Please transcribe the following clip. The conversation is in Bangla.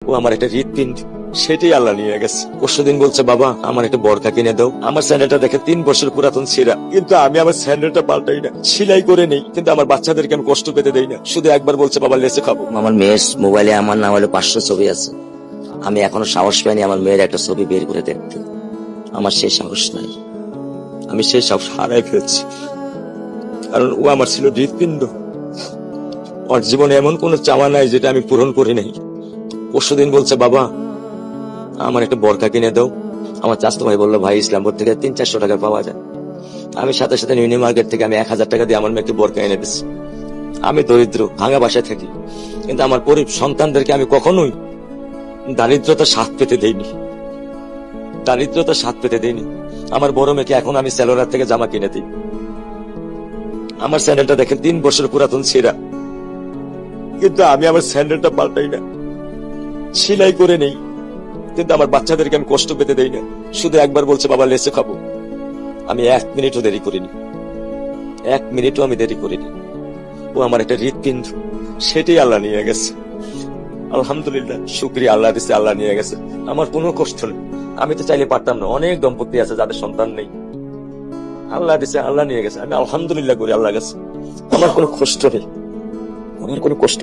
ও আমার একটা হৃৎপিণ্ড, সেটাই আল্লাহ নিয়ে গেছে। পরশুদিন বলছে, বাবা আমার একটা বরকা কিনে দাও। আমার স্যান্ডেলটা দেখে 3 বছর পুরাতন ছিঁড়া, কিন্তু আমি আমার স্যান্ডেলটা পাল্টাই না, সেলাই করে নেই, কিন্তু আমার বাচ্চাদেরকে আমি কষ্ট পেতে দেই না। শুধু একবার বলছে, বাবা লেসে খাবো। আমার মেয়ের মোবাইলে আমার নাম হলো 500 ছবি আছে। আমি এখনো সাহস পাইনি আমার মেয়ের একটা ছবি বের করে দেখতে। আমার সেই সাহস নাই। আমি সেই সব হারাই ফেলছি, কারণ ও আমার ছিল হৃৎপিণ্ড। ওর জীবনে এমন কোন চাওয়া নাই যেটা আমি পূরণ করি নাই। পরশুদিন বলছে, বাবা আমার একটা বরকা কিনে দাও। আমার চাচতো ভাই বললো, ভাই ইসলামপুর থেকে 300-400 টাকা পাওয়া যায়। আমি সাথে সাথে মিনি মার্কেট থেকে আমি 1000 টাকা দিয়ে আমার মেয়েকে বরকা এনে দিচ্ছি। আমি দরিদ্র, ভাঙা বাসায় থাকি, কিন্তু আমার সন্তানদেরকে আমি কখনোই দারিদ্রতার স্বাদ পেতে দেইনি। দারিদ্রতার স্বাদ পেতে দেইনি। আমার বড় মেয়েকে এখন আমি সেলোরার থেকে জামা কিনে দিই। আমার স্যান্ডেলটা দেখে 3 বছর পুরাতন ছিঁড়া, কিন্তু আমি আমার স্যান্ডেলটা পাল্টাই না, সেলাই করে নেই, কিন্তু আমার বাচ্চাদেরকে আমি কষ্ট পেতে দেই না। শুধু একবার বলছে, বাবা লেসে খাবো। আমি 1 মিনিটও দেরি করিনি, 1 মিনিটও আমি দেরি করিনি। ও আমার একটা হৃৎপিণ্ড, সেটাই আল্লাহ নিয়ে গেছে। আলহামদুলিল্লাহ, শুকরিয়া, আল্লাহ দিছে, আল্লাহ নিয়ে গেছে। আমার কোনো কষ্ট নেই। আমি তো চাইলে পারতাম না, অনেক দম্পতি আছে যাদের সন্তান নেই। আল্লাহ দিছে, আল্লাহ নিয়ে গেছে। আমি আলহামদুলিল্লাহ করি আল্লাহ গেছে। আমার কোনো কষ্ট নেই, আমার কোনো কষ্ট